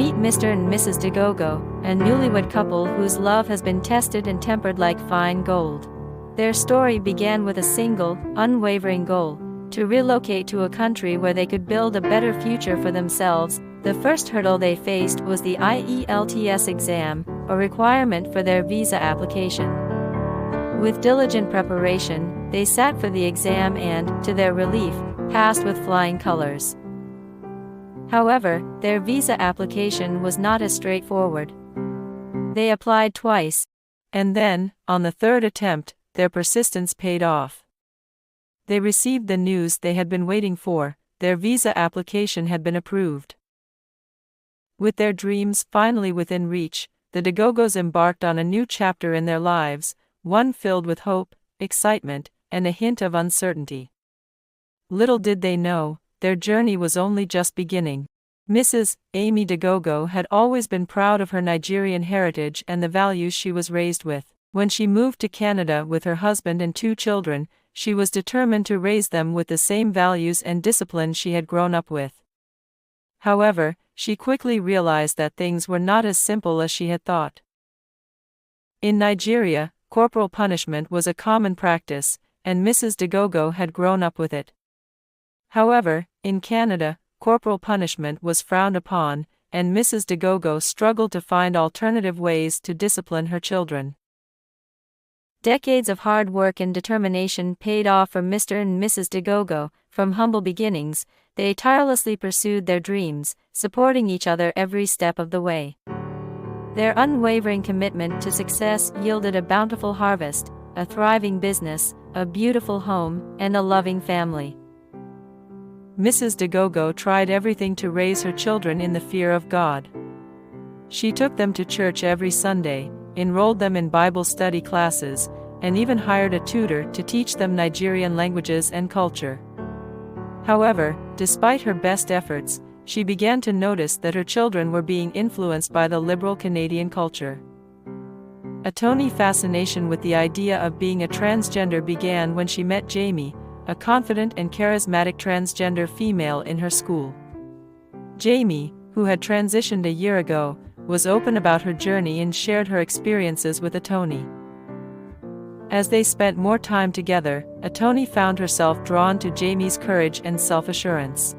Meet Mr. and Mrs. Dagogo, a newlywed couple whose love has been tested and tempered like fine gold. Their story began with a single, unwavering goal: to relocate to a country where they could build a better future for themselves. The first hurdle they faced was the IELTS exam, a requirement for their visa application. With diligent preparation, they sat for the exam and, to their relief, passed with flying colors. However, their visa application was not as straightforward. They applied twice, and then, on the third attempt, their persistence paid off. They received the news they had been waiting for: their visa application had been approved. With their dreams finally within reach, the Dagogos embarked on a new chapter in their lives, one filled with hope, excitement, and a hint of uncertainty. Little did they know, their journey was only just beginning. Mrs. Amy Dagogo had always been proud of her Nigerian heritage and the values she was raised with. When she moved to Canada with her husband and 2 children, she was determined to raise them with the same values and discipline she had grown up with. However, she quickly realized that things were not as simple as she had thought. In Nigeria, corporal punishment was a common practice, and Mrs. Dagogo had grown up with it. However, in Canada, corporal punishment was frowned upon, and Mrs. Dagogo struggled to find alternative ways to discipline her children. Decades of hard work and determination paid off for Mr. and Mrs. Dagogo. From humble beginnings, they tirelessly pursued their dreams, supporting each other every step of the way. Their unwavering commitment to success yielded a bountiful harvest, a thriving business, a beautiful home, and a loving family. Mrs. Dagogo tried everything to raise her children in the fear of God. She took them to church every Sunday, enrolled them in Bible study classes, and even hired a tutor to teach them Nigerian languages and culture. However, despite her best efforts, she began to notice that her children were being influenced by the liberal Canadian culture. A Tony fascination with the idea of being a transgender began when she met Jamie, a confident and charismatic transgender female in her school. Jamie, who had transitioned a year ago, was open about her journey and shared her experiences with Atoni. As they spent more time together, Atoni found herself drawn to Jamie's courage and self-assurance.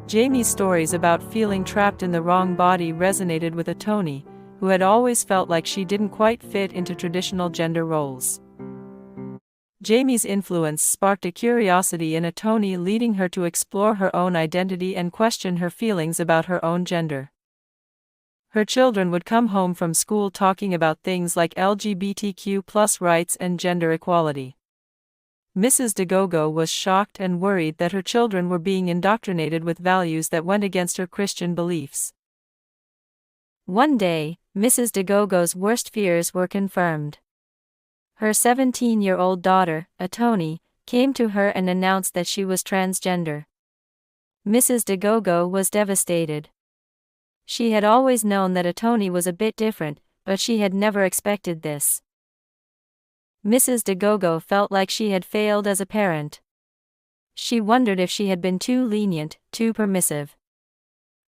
Jamie's stories about feeling trapped in the wrong body resonated with Atoni, who had always felt like she didn't quite fit into traditional gender roles. Jamie's influence sparked a curiosity in Atoni, leading her to explore her own identity and question her feelings about her own gender. Her children would come home from school talking about things like LGBTQ+ rights and gender equality. Mrs. Dagogo was shocked and worried that her children were being indoctrinated with values that went against her Christian beliefs. One day, Mrs. Dagogo's worst fears were confirmed. Her 17-year-old daughter, Atoni, came to her and announced that she was transgender. Mrs. Dagogo was devastated. She had always known that Atoni was a bit different, but she had never expected this. Mrs. Dagogo felt like she had failed as a parent. She wondered if she had been too lenient, too permissive.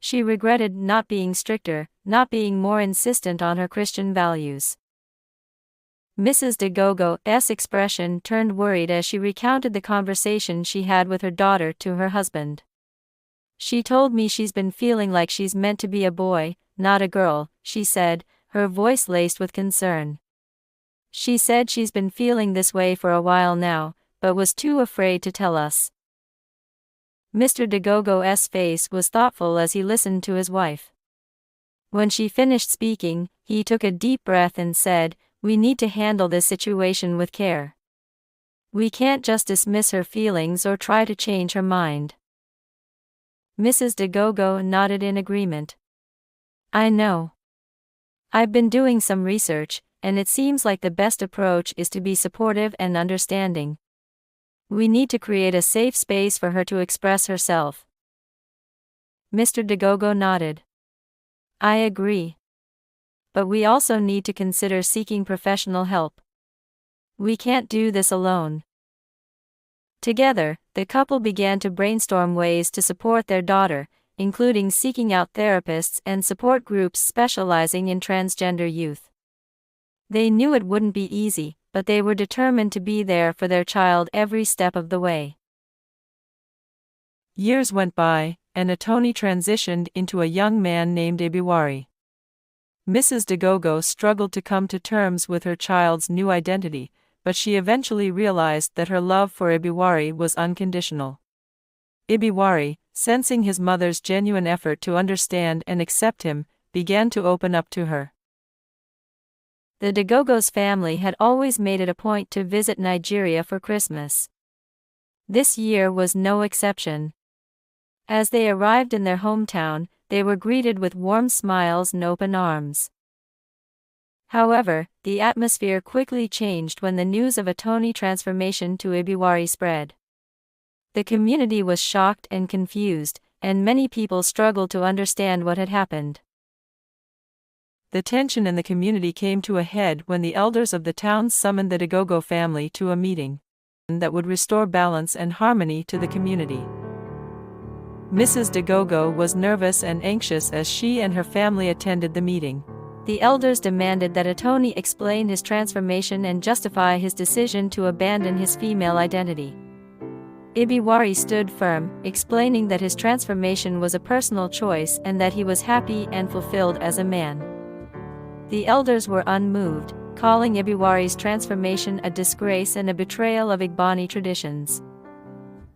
She regretted not being stricter, not being more insistent on her Christian values. Mrs. Dagogo's expression turned worried as she recounted the conversation she had with her daughter to her husband. "She told me she's been feeling like she's meant to be a boy, not a girl," she said, her voice laced with concern. "She said she's been feeling this way for a while now, but was too afraid to tell us." Mr. Dagogo's face was thoughtful as he listened to his wife. When she finished speaking, he took a deep breath and said, "We need to handle this situation with care. We can't just dismiss her feelings or try to change her mind." Mrs. Dagogo nodded in agreement. "I know. I've been doing some research, and it seems like the best approach is to be supportive and understanding. We need to create a safe space for her to express herself." Mr. Dagogo nodded. "I agree. But we also need to consider seeking professional help. We can't do this alone." Together, the couple began to brainstorm ways to support their daughter, including seeking out therapists and support groups specializing in transgender youth. They knew it wouldn't be easy, but they were determined to be there for their child every step of the way. Years went by, and Atoni transitioned into a young man named Ibiwari. Mrs. Dagogo struggled to come to terms with her child's new identity, but she eventually realized that her love for Ibiwari was unconditional. Ibiwari, sensing his mother's genuine effort to understand and accept him, began to open up to her. The Dagogo's family had always made it a point to visit Nigeria for Christmas. This year was no exception. As they arrived in their hometown, they were greeted with warm smiles and open arms. However, the atmosphere quickly changed when the news of Atoni transformation to Ibiwari spread. The community was shocked and confused, and many people struggled to understand what had happened. The tension in the community came to a head when the elders of the town summoned the Dagogo family to a meeting that would restore balance and harmony to the community. Mrs. Dagogo was nervous and anxious as she and her family attended the meeting. The elders demanded that Atoni explain his transformation and justify his decision to abandon his female identity. Ibiwari stood firm, explaining that his transformation was a personal choice and that he was happy and fulfilled as a man. The elders were unmoved, calling Ibiwari's transformation a disgrace and a betrayal of Igbani traditions.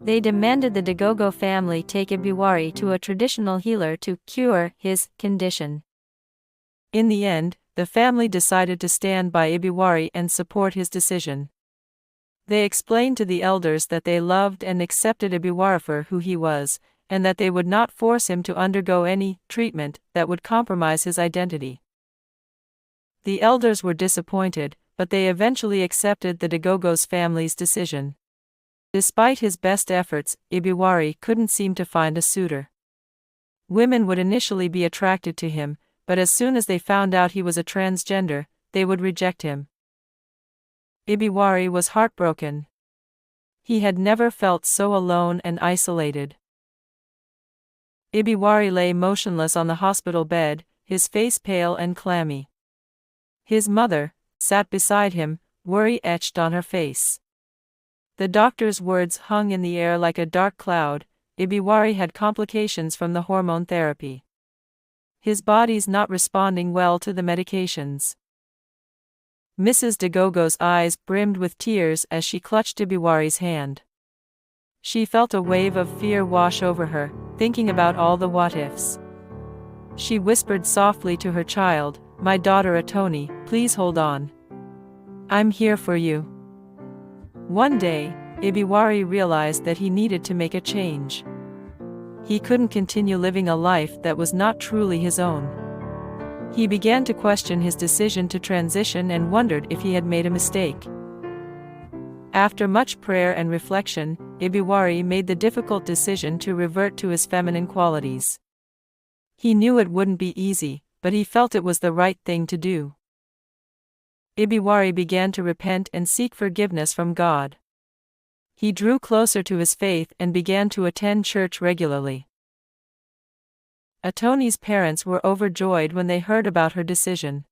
They demanded the Dagogo family take Ibiwari to a traditional healer to cure his condition. In the end, the family decided to stand by Ibiwari and support his decision. They explained to the elders that they loved and accepted Ibiwari for who he was, and that they would not force him to undergo any treatment that would compromise his identity. The elders were disappointed, but they eventually accepted the Dagogo's family's decision. Despite his best efforts, Ibiwari couldn't seem to find a suitor. Women would initially be attracted to him, but as soon as they found out he was a transgender, they would reject him. Ibiwari was heartbroken. He had never felt so alone and isolated. Ibiwari lay motionless on the hospital bed, his face pale and clammy. His mother sat beside him, worry etched on her face. The doctor's words hung in the air like a dark cloud. Ibiwari had complications from the hormone therapy. His body's not responding well to the medications. Mrs. Dagogo's eyes brimmed with tears as she clutched Ibiwari's hand. She felt a wave of fear wash over her, thinking about all the what-ifs. She whispered softly to her child, "My daughter Atoni, please hold on. I'm here for you." One day, Ibiwari realized that he needed to make a change. He couldn't continue living a life that was not truly his own. He began to question his decision to transition and wondered if he had made a mistake. After much prayer and reflection, Ibiwari made the difficult decision to revert to his feminine qualities. He knew it wouldn't be easy, but he felt it was the right thing to do. Ibiwari began to repent and seek forgiveness from God. He drew closer to his faith and began to attend church regularly. Atoni's parents were overjoyed when they heard about her decision.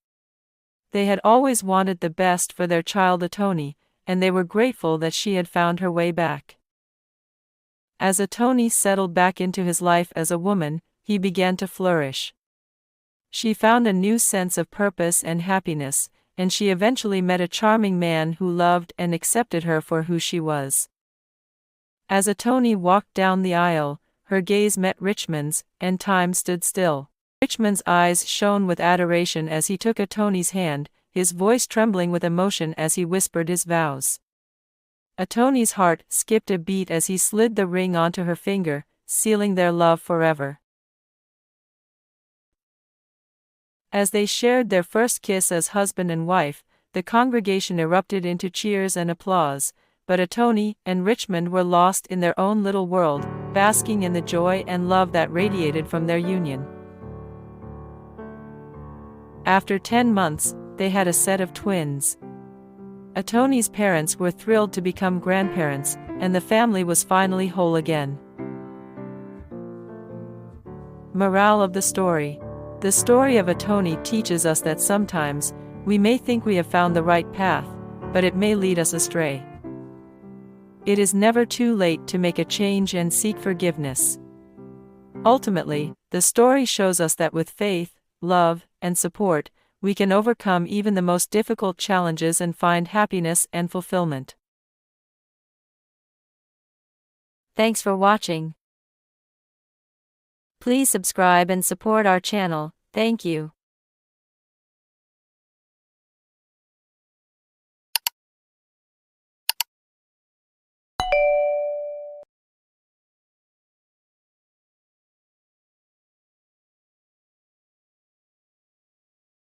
They had always wanted the best for their child Atoni, and they were grateful that she had found her way back. As Atoni settled back into his life as a woman, he began to flourish. She found a new sense of purpose and happiness, and she eventually met a charming man who loved and accepted her for who she was. As Atoni walked down the aisle, her gaze met Richmond's, and time stood still. Richmond's eyes shone with adoration as he took Atoni's hand, his voice trembling with emotion as he whispered his vows. Atoni's heart skipped a beat as he slid the ring onto her finger, sealing their love forever. As they shared their first kiss as husband and wife, the congregation erupted into cheers and applause, but Atoni and Richmond were lost in their own little world, basking in the joy and love that radiated from their union. After 10 months, they had a set of twins. Atoni's parents were thrilled to become grandparents, and the family was finally whole again. Morale of the story. The story of Atoni teaches us that sometimes, we may think we have found the right path, but it may lead us astray. It is never too late to make a change and seek forgiveness. Ultimately, the story shows us that with faith, love, and support, we can overcome even the most difficult challenges and find happiness and fulfillment. Thanks for watching. Please subscribe and support our channel. Thank you.